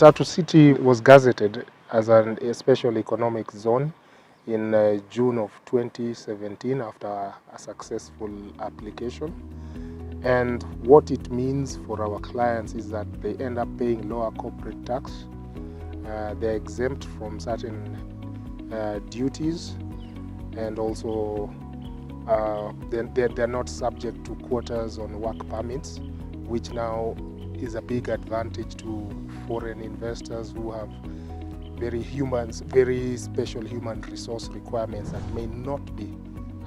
Tatu City was gazetted as a special economic zone in June of 2017 after a successful application. And what it means for our clients is that they end up paying lower corporate tax. They're exempt from certain duties, and also they're not subject to quotas on work permits, which now is a big advantage to foreign investors who have very special human resource requirements that may not be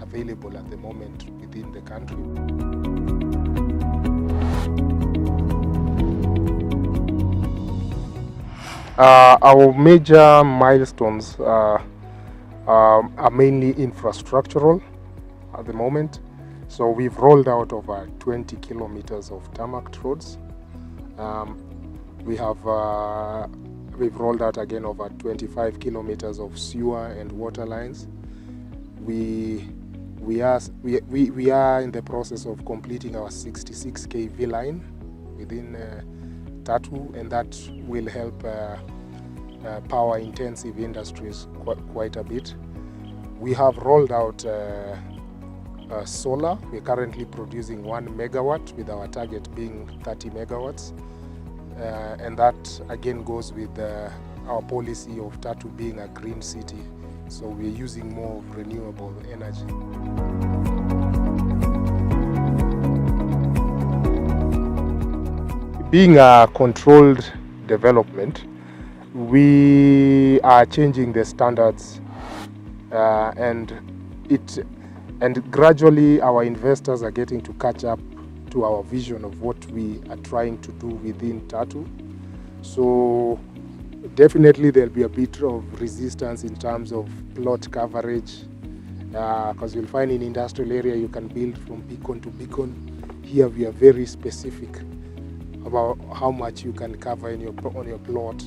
available at the moment within the country. Our major milestones are mainly infrastructural at the moment. So we've rolled out over 20 kilometers of tarmac roads. We've rolled out again over 25 kilometers of sewer and water lines. We are in the process of completing our 66 kV line within Tatu, and that will help power intensive industries quite a bit. We have rolled out solar. We're currently producing 1 megawatt, with our target being 30 megawatts. And that again goes with our policy of Tatu being a green city. So we're using more of renewable energy. Being a controlled development, we are changing the standards, and gradually our investors are getting to catch up to our vision of what we are trying to do within Tatu. So definitely there'll be a bit of resistance in terms of plot coverage, because you'll find in industrial area you can build from beacon to beacon. Here we are very specific about how much you can cover on your plot.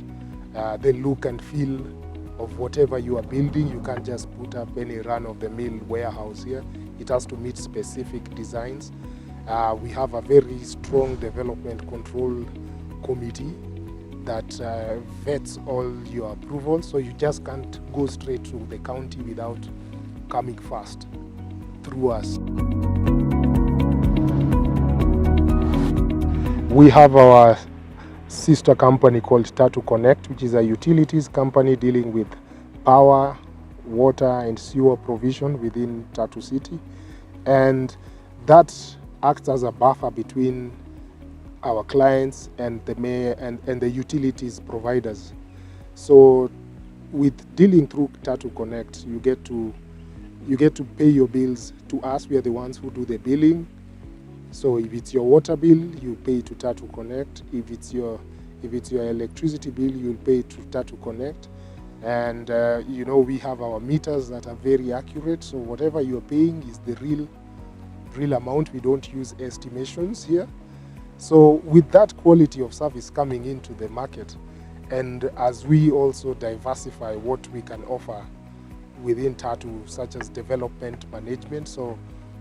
The look and feel of whatever you are building, you can't just put up any run-of-the-mill warehouse here. It has to meet specific designs. We have a very strong development control committee that vets all your approvals, so you just can't go straight to the county without coming first through us. We have our sister company called Tatu Connect, which is a utilities company dealing with power, water and sewer provision within Tatu City, and that acts as a buffer between our clients and the mayor and the utilities providers. So with dealing through Tatu Connect, you get to pay your bills to us. We are the ones who do the billing. So if it's your water bill, you pay to Tatu Connect. If it's your electricity bill, you'll pay to Tatu Connect. And we have our meters that are very accurate. So whatever you're paying is the real amount. We don't use estimations here. So with that quality of service coming into the market, and as we also diversify what we can offer within Tatu, such as development management. So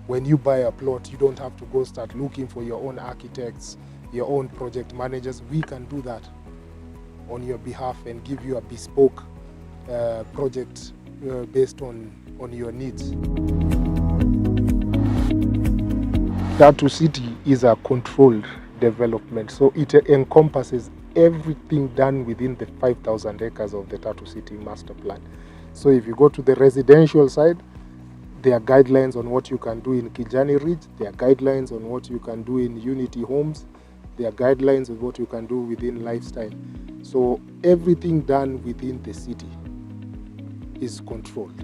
when you buy a plot, you don't have to go start looking for your own architects, your own project managers. We can do that on your behalf and give you a bespoke project based on your needs. Tatu City is a controlled development, so it encompasses everything done within the 5,000 acres of the Tatu City master plan. So if you go to the residential side, there are guidelines on what you can do in Kijani Ridge, there are guidelines on what you can do in Unity Homes, there are guidelines on what you can do within Lifestyle. So everything done within the city is controlled.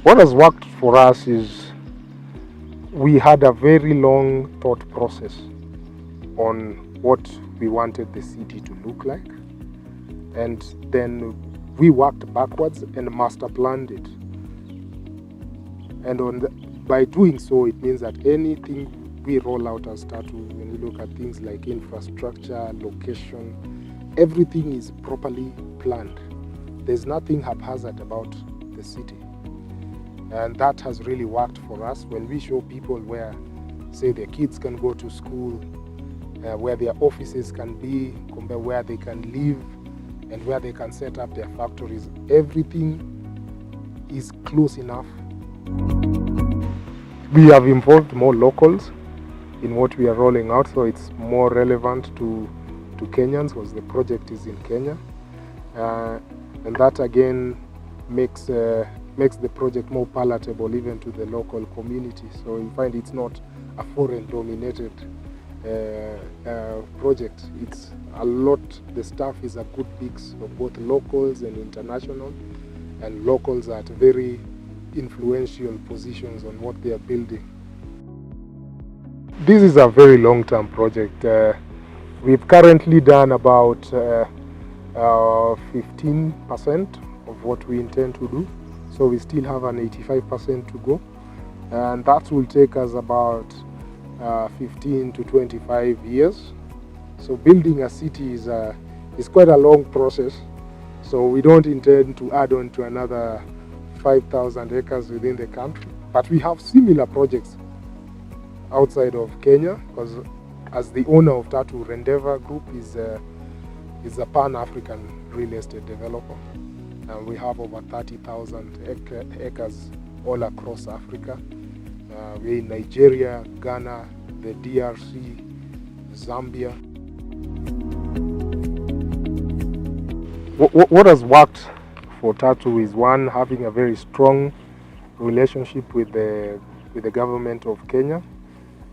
What has worked for us is we had a very long thought process on what we wanted the city to look like, and then we worked backwards and master planned it. And by doing so, it means that anything we roll out as Tatu, when we look at things like infrastructure, location, everything is properly planned. There's nothing haphazard about the city. And that has really worked for us when we show people where, say, their kids can go to school, where their offices can be, where they can live, and where they can set up their factories. Everything is close enough. We have involved more locals in what we are rolling out, so it's more relevant to Kenyans because the project is in Kenya, and that again makes the project more palatable even to the local community. So you find it's not a foreign-dominated project. It's a lot. The staff is a good mix of both locals and international, and locals are at very influential positions on what they are building. This is a very long-term project. We've currently done about 15% of what we intend to do, so we still have an 85% to go, and that will take us about 15 to 25 years. So building a city is quite a long process, so we don't intend to add on to another 5,000 acres within the country, but we have similar projects outside of Kenya, because as the owner of Tatu, Rendeva Group is a Pan-African real estate developer, and we have over 30,000 acres all across Africa. We're in Nigeria, Ghana, the DRC, Zambia. What has worked for Tatu is, one, having a very strong relationship with the government of Kenya,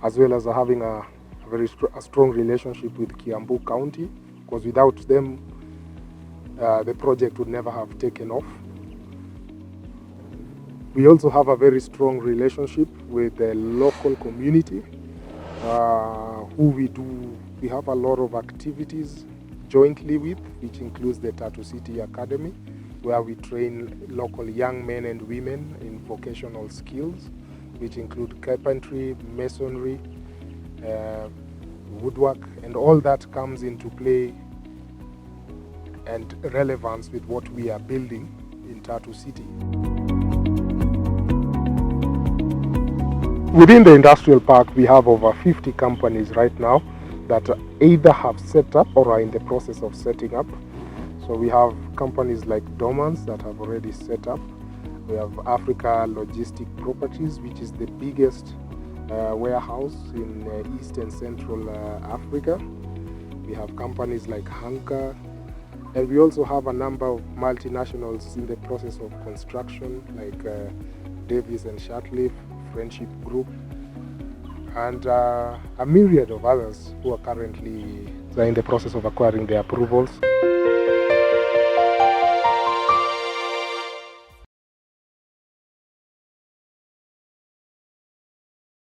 as well as having a strong relationship with Kiambu County, because without them the project would never have taken off. We also have a very strong relationship with the local community, we have a lot of activities jointly with, which includes the Tatu City Academy, where we train local young men and women in vocational skills, which include carpentry, masonry, woodwork, and all that comes into play and relevance with what we are building in Tatu City. Within the industrial park, we have over 50 companies right now that either have set up or are in the process of setting up. So we have companies like Domans that have already set up. We have Africa Logistic Properties, which is the biggest warehouse in East and Central Africa. We have companies like Hanka, and we also have a number of multinationals in the process of construction, like Davis and Shatliff, Friendship Group, and a myriad of others who are currently in the process of acquiring their approvals.